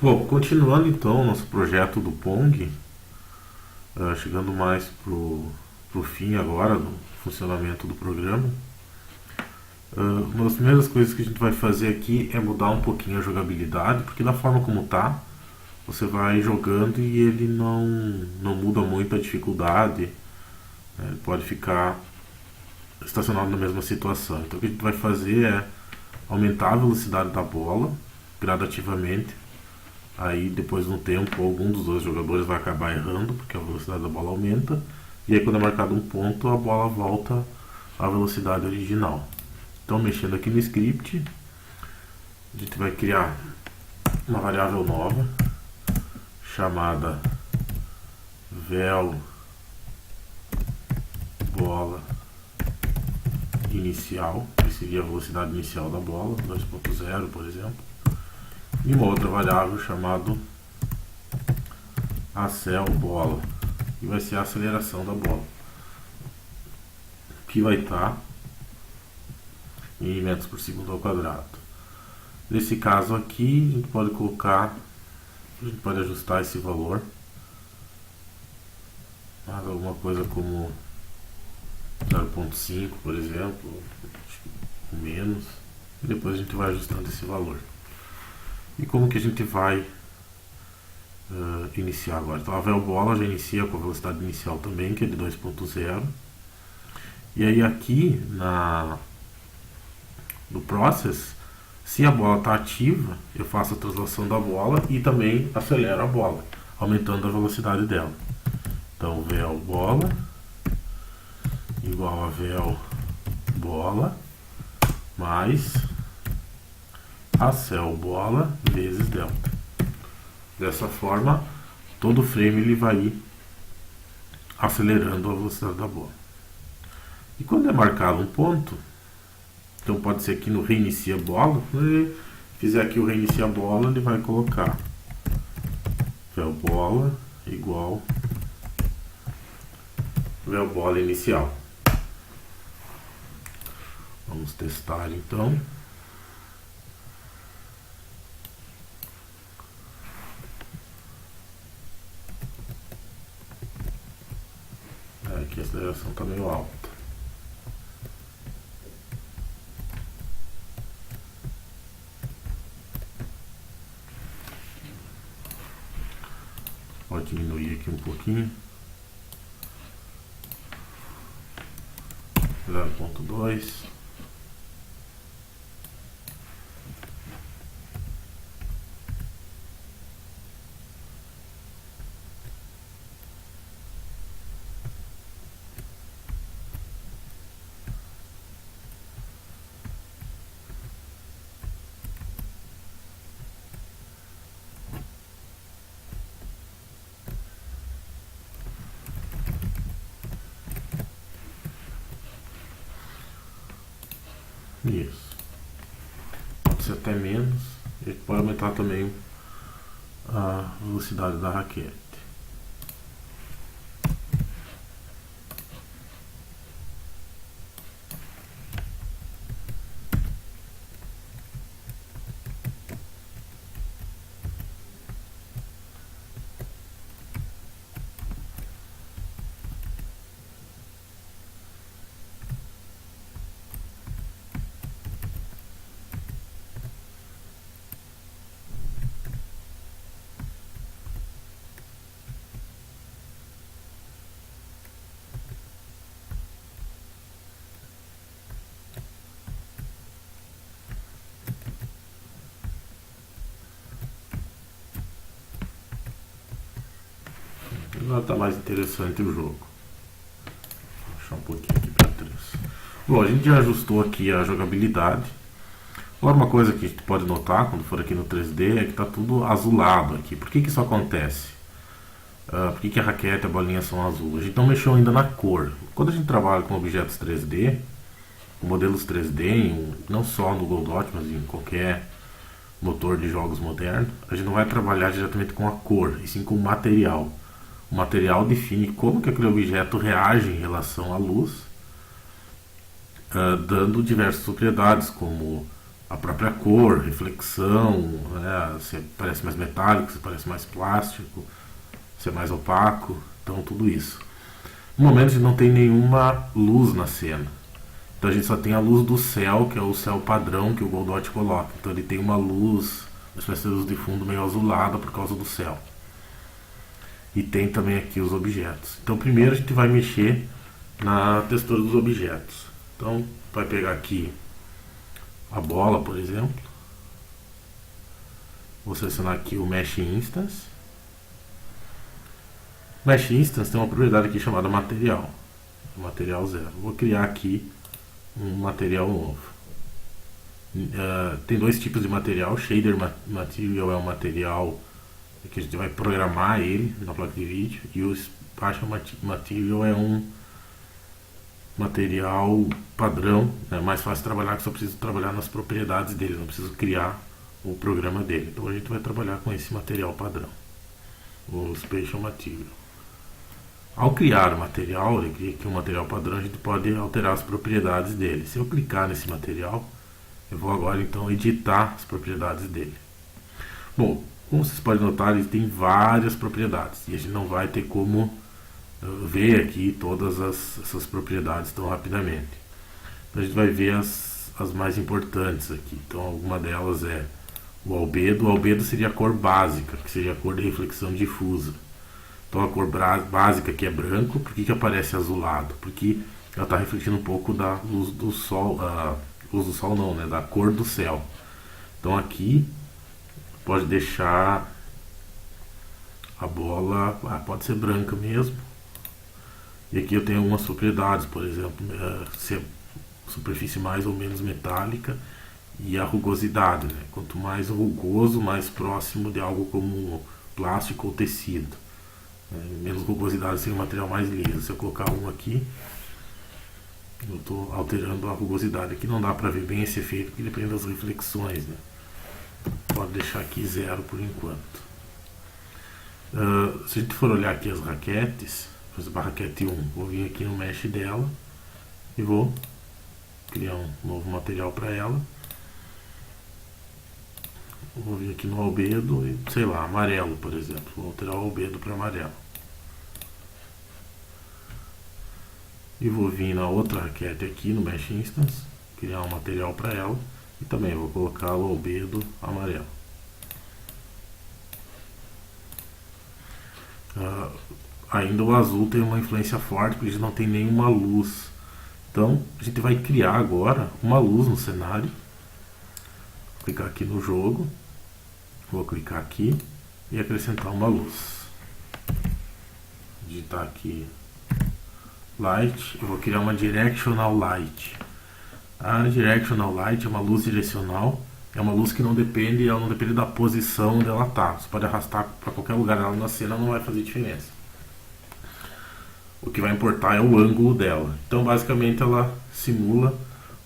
Bom, continuando então nosso projeto do Pong, chegando mais pro fim agora do funcionamento do programa. Uma das primeiras coisas que a gente vai fazer aqui é mudar um pouquinho a jogabilidade, porque da forma como tá, você vai jogando e ele não muda muito a dificuldade, né? Ele pode ficar estacionado na mesma situação. Então o que a gente vai fazer é aumentar a velocidade da bola gradativamente. Aí depois de um tempo algum dos dois jogadores vai acabar errando porque a velocidade da bola aumenta. E aí quando é marcado um ponto a bola volta à velocidade original. Então mexendo aqui no script, a gente vai criar uma variável nova chamada vel bola inicial, que seria a velocidade inicial da bola, 2.0 por exemplo, e uma outra variável chamada accel bola, que vai ser a aceleração da bola, que vai estar em metros por segundo ao quadrado. Nesse caso aqui, a gente pode colocar, a gente pode ajustar esse valor, mas alguma coisa como 0.5 por exemplo, ou menos, e depois a gente vai ajustando esse valor. E como que a gente vai iniciar agora? Então a vel bola já inicia com a velocidade inicial também, que é de 2.0. E aí aqui no process, se a bola está ativa, eu faço a translação da bola e também acelero a bola, aumentando a velocidade dela. Então vel bola igual a vel bola mais accel bola vezes delta. Dessa forma, todo frame ele vai ir acelerando a velocidade da bola. E quando é marcado um ponto, então pode ser aqui no reinicia bola, quando ele fizer aqui o reinicia bola, ele vai colocar vel bola igual vel bola inicial. Vamos testar então. Aqui a aceleração está meio alta. Pode diminuir aqui um pouquinho. 0.2. Isso. Pode ser até menos. A gente pode aumentar também a velocidade da raquete. Agora está mais interessante o jogo. Vou deixar um pouquinho aqui para trás. Bom, a gente já ajustou aqui a jogabilidade. Agora uma coisa que a gente pode notar quando for aqui no 3D é que está tudo azulado aqui. Por que isso acontece? Por que a raquete e a bolinha são azul? A gente não mexeu ainda na cor. Quando a gente trabalha com objetos 3D, com modelos 3D, não só no Godot, mas em qualquer motor de jogos moderno, a gente não vai trabalhar diretamente com a cor, e sim com o material. O material define como que aquele objeto reage em relação à luz, dando diversas propriedades, como a própria cor, reflexão, né? Se parece mais metálico, se parece mais plástico, se é mais opaco, então tudo isso. No momento a gente não tem nenhuma luz na cena, então a gente só tem a luz do céu, que é o céu padrão que o Godot coloca. Então ele tem uma luz, uma espécie de luz de fundo meio azulada por causa do céu. E tem também aqui os objetos. Então primeiro a gente vai mexer na textura dos objetos. Então vai pegar aqui a bola, por exemplo. Vou selecionar aqui o Mesh Instance. Mesh Instance tem uma propriedade aqui chamada material. Material 0. Vou criar aqui um material novo. Tem dois tipos de material. Shader Material é um material que a gente vai programar ele na placa de vídeo. E o Spatial Material é um material padrão. É mais fácil trabalhar, que só preciso trabalhar nas propriedades dele, não preciso criar o programa dele. Então a gente vai trabalhar com esse material padrão, o Spatial Material. Ao criar o material, ele cria aqui um material padrão, a gente pode alterar as propriedades dele. Se eu clicar nesse material, eu vou agora então editar as propriedades dele. Bom, como vocês podem notar, ele tem várias propriedades e a gente não vai ter como ver aqui todas essas propriedades tão rapidamente. Então a gente vai ver as mais importantes aqui. Então alguma delas é o albedo. O albedo seria a cor básica, que seria a cor de reflexão difusa. Então a cor básica aqui é branco. Por que aparece azulado? Porque ela está refletindo um pouco da luz do sol, luz do sol não, né? Da cor do céu. Então aqui pode deixar a bola, pode ser branca mesmo. E aqui eu tenho algumas propriedades, por exemplo, se é superfície mais ou menos metálica e a rugosidade, né? Quanto mais rugoso, mais próximo de algo como plástico ou tecido. Menos rugosidade seria um material mais liso. Se eu colocar um aqui, eu estou alterando a rugosidade. Aqui não dá para ver bem esse efeito, porque depende das reflexões, né? Pode deixar aqui 0 por enquanto. Se a gente for olhar aqui as raquetes, por exemplo, a raquete 1, vou vir aqui no mesh dela e vou criar um novo material para ela. Vou vir aqui no albedo e, sei lá, amarelo, por exemplo. Vou alterar o albedo para amarelo. E vou vir na outra raquete aqui no Mesh Instance, criar um material para ela. E também vou colocar o albedo amarelo. Ainda o azul tem uma influência forte, porque a gente não tem nenhuma luz. Então a gente vai criar agora uma luz no cenário. Vou clicar aqui no jogo. Vou clicar aqui e acrescentar uma luz. Digitar aqui Light. Eu vou criar uma Directional Light. A Directional Light é uma luz direcional. É uma luz que ela não depende da posição onde ela está. Você pode arrastar para qualquer lugar ela na cena, não vai fazer diferença. O que vai importar é o ângulo dela. Então basicamente ela simula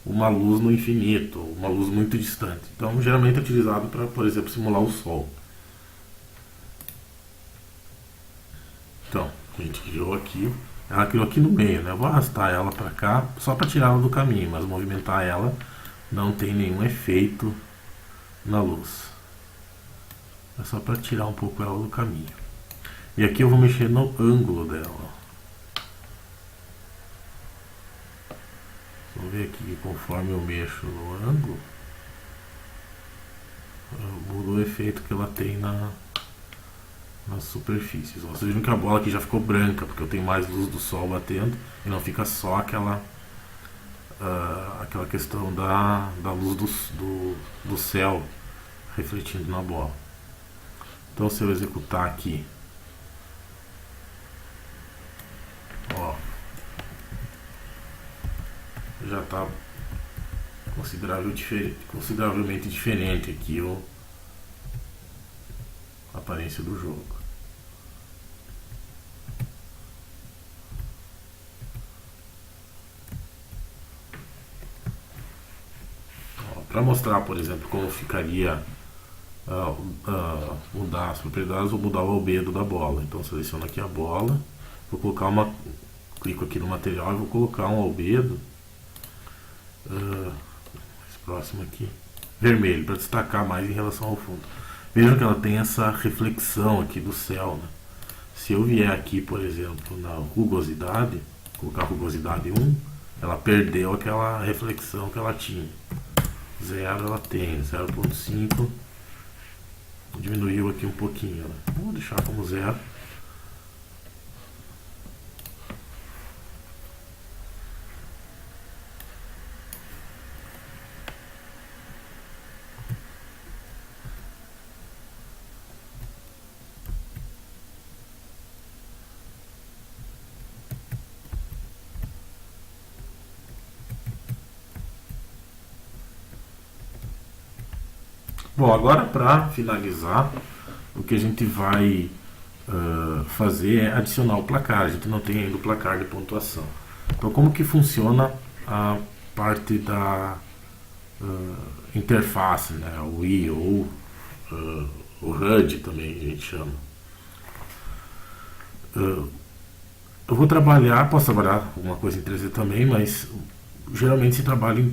uma luz no infinito, uma luz muito distante. Então geralmente é utilizado para, por exemplo, simular o Sol. Então, a gente criou aqui. Ela criou aqui no meio, né? Eu vou arrastar ela para cá só para tirar ela do caminho, mas movimentar ela não tem nenhum efeito na luz. É só para tirar um pouco ela do caminho. E aqui eu vou mexer no ângulo dela. Vamos ver aqui que conforme eu mexo no ângulo, muda o efeito que ela tem nas superfícies. Vocês viram que a bola aqui já ficou branca, porque eu tenho mais luz do sol batendo e não fica só aquela questão da luz do céu refletindo na bola. Então se eu executar aqui, ó, já está consideravelmente diferente aqui a aparência do jogo. Para mostrar, por exemplo, como ficaria mudar as propriedades, vou mudar o albedo da bola. Então seleciono aqui a bola, vou colocar clico aqui no material e vou colocar um albedo mais próximo aqui, vermelho, para destacar mais em relação ao fundo. Vejam que ela tem essa reflexão aqui do céu, né? Se eu vier aqui, por exemplo, na rugosidade, colocar rugosidade 1, ela perdeu aquela reflexão que ela tinha. 0 ela tem, 0.5 diminuiu aqui um pouquinho, né? Vou deixar como 0. Bom, agora para finalizar, o que a gente vai fazer é adicionar o placar. A gente não tem ainda o placar de pontuação. Então, como que funciona a parte da interface, né? O I ou o HUD também a gente chama. Eu vou trabalhar, posso trabalhar alguma coisa em 3D também, mas geralmente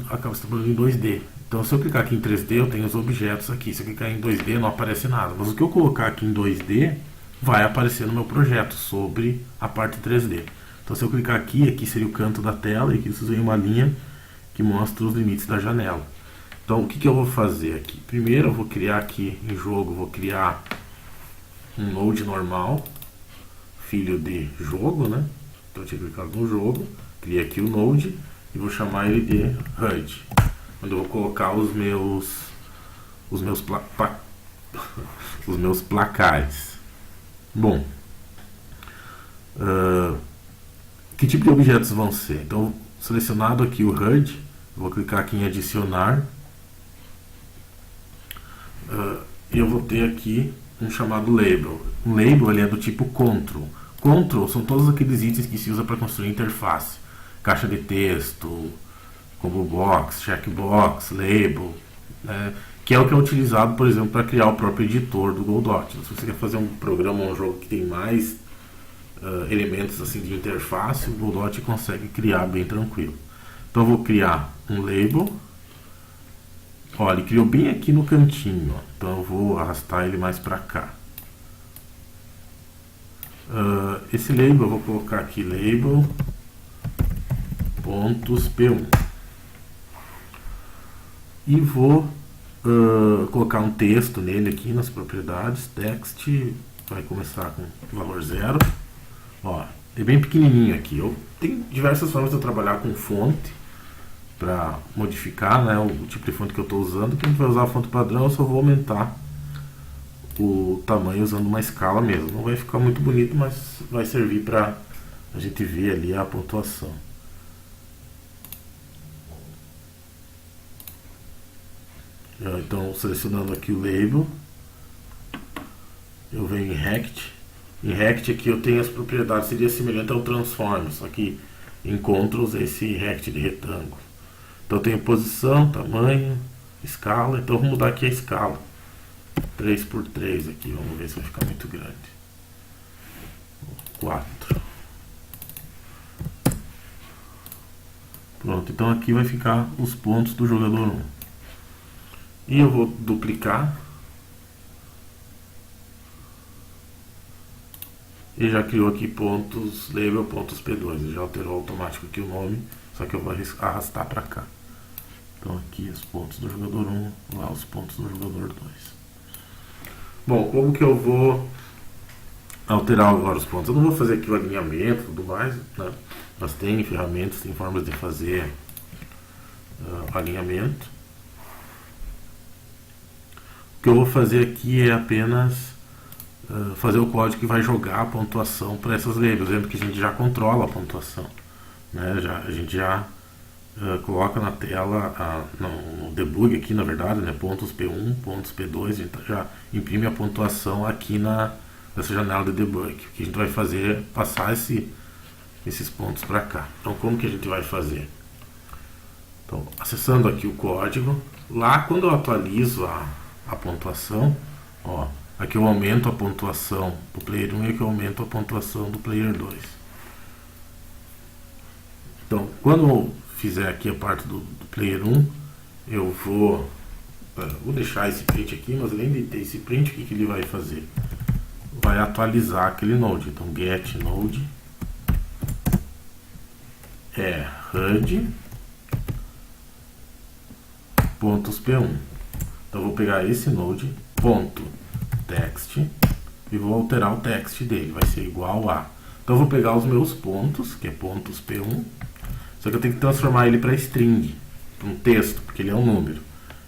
acaba se trabalhando em 2D. Então, se eu clicar aqui em 3D, eu tenho os objetos aqui. Se eu clicar em 2D, não aparece nada. Mas o que eu colocar aqui em 2D vai aparecer no meu projeto sobre a parte 3D. Então, se eu clicar aqui, aqui seria o canto da tela e aqui vocês veem uma linha que mostra os limites da janela. Então, o que eu vou fazer aqui? Primeiro, eu vou criar aqui em jogo, vou criar um node normal, filho de jogo, né? Então, eu tinha clicado no jogo, criei aqui o node e vou chamar ele de HUD. Onde eu vou colocar os meus placares. Bom, que tipo de objetos vão ser? Então, selecionado aqui o HUD, vou clicar aqui em adicionar e eu vou ter aqui um chamado label. Um label ele é do tipo control. Control são todos aqueles itens que se usa para construir interface. Caixa de texto, combo box, checkbox, label, né? Que é o que é utilizado, por exemplo, para criar o próprio editor do Godot. Se você quer fazer um programa ou um jogo que tem mais elementos assim de interface, o Godot consegue criar bem tranquilo. Então eu vou criar um label. Olha, ele criou bem aqui no cantinho, ó. Então eu vou arrastar ele mais para cá. Esse label eu vou colocar aqui label pontos P1 e vou colocar um texto nele aqui nas propriedades. Text vai começar com valor 0. Ó, é bem pequenininho aqui. Eu tenho diversas formas de eu trabalhar com fonte para modificar, né, o tipo de fonte que eu estou usando. Quem vai usar a fonte padrão, eu só vou aumentar o tamanho usando uma escala mesmo. Não vai ficar muito bonito, mas vai servir para a gente ver ali a pontuação. Então, selecionando aqui o label, eu venho em Rect. Em Rect aqui eu tenho as propriedades, seria semelhante ao transform, só que em controls esse Rect de retângulo. Então eu tenho posição, tamanho, escala. Então vou mudar aqui a escala 3x3 aqui, vamos ver se vai ficar muito grande. 4. Pronto, então aqui vai ficar os pontos do jogador 1. E eu vou duplicar. E já criou aqui pontos, label pontos P2. Ele já alterou automático aqui o nome, só que eu vou arrastar para cá. Então aqui os pontos do jogador 1, lá os pontos do jogador 2. Bom, como que eu vou alterar agora os pontos? Eu não vou fazer aqui o alinhamento e tudo mais, né? Mas tem ferramentas, tem formas de fazer alinhamento. O que eu vou fazer aqui é apenas fazer o código que vai jogar a pontuação para essas labels. Lembra que a gente já controla a pontuação, né? A gente já coloca na tela, no debug aqui na verdade, né? Pontos P1, pontos P2, a gente já imprime a pontuação aqui nessa janela de debug. O que a gente vai fazer é passar esses pontos para cá. Então como que a gente vai fazer? Então, acessando aqui o código, lá quando eu atualizo a pontuação, ó, aqui eu aumento a pontuação do player 1 e aqui eu aumento a pontuação do player 2. Então, quando eu fizer aqui a parte do player 1, eu vou vou deixar esse print aqui, mas além de ter esse print, o que ele vai fazer? Vai atualizar aquele node. Então get node HUD pontos P1. Então eu vou pegar esse node ponto text e vou alterar o text dele, vai ser igual a. Então eu vou pegar os meus pontos, que é pontos P1, só que eu tenho que transformar ele para string, para um texto, porque ele é um número.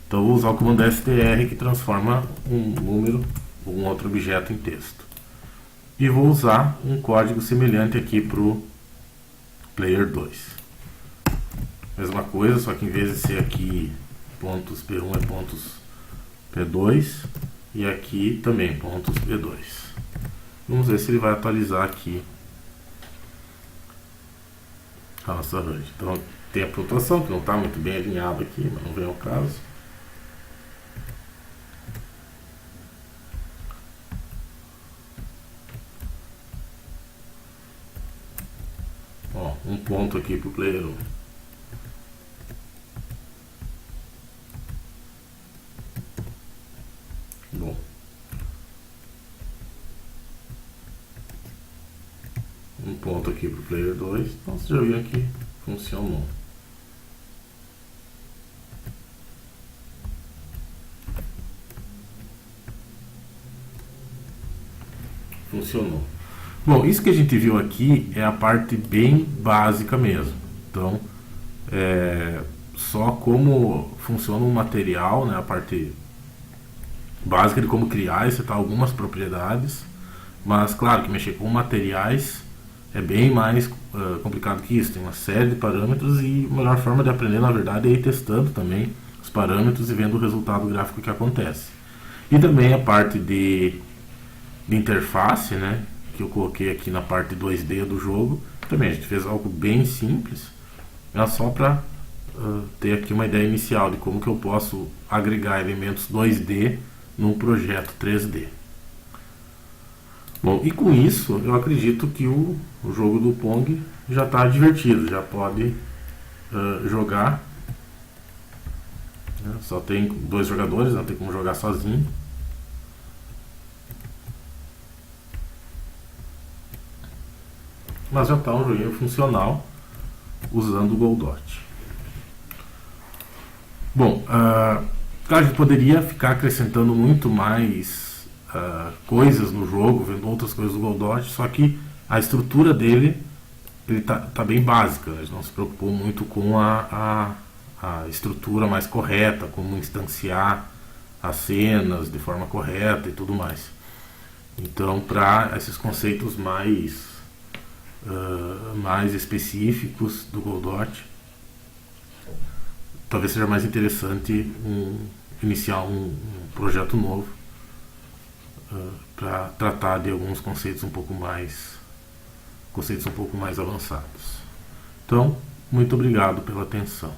Então eu vou usar o comando str, que transforma um número ou um outro objeto em texto. E vou usar um código semelhante aqui para o player 2. Mesma coisa, só que em vez de ser aqui pontos P1 é pontos P2 e aqui também pontos P2. Vamos ver se ele vai atualizar aqui a nossa HUD. Então tem a pontuação que não está muito bem alinhada aqui, mas não vem ao caso. Ó, um ponto aqui para o player 1. Bom, um ponto aqui para o player 2, então você já viu que funcionou. Funcionou. Bom, isso que a gente viu aqui é a parte bem básica mesmo. Então, só como funciona o material, né, a parte básica de como criar e setar algumas propriedades, mas claro que mexer com materiais é bem mais complicado que isso, tem uma série de parâmetros e a melhor forma de aprender na verdade é ir testando também os parâmetros e vendo o resultado gráfico que acontece. E também a parte de interface, né, que eu coloquei aqui na parte 2D do jogo, também a gente fez algo bem simples, é só para ter aqui uma ideia inicial de como que eu posso agregar elementos 2D num projeto 3D. Bom, e com isso eu acredito que o jogo do Pong já está divertido, já pode jogar. Só tem 2 jogadores, não tem como jogar sozinho. Mas já está um joguinho funcional usando o Godot. Bom, a gente poderia ficar acrescentando muito mais coisas no jogo, vendo outras coisas do Godot, só que a estrutura dele tá bem básica, né? A gente não se preocupou muito com a estrutura mais correta, como instanciar as cenas de forma correta e tudo mais. Então, para esses conceitos mais específicos do Godot, talvez seja mais interessante iniciar um projeto novo para tratar de alguns conceitos um pouco mais avançados. Então, muito obrigado pela atenção.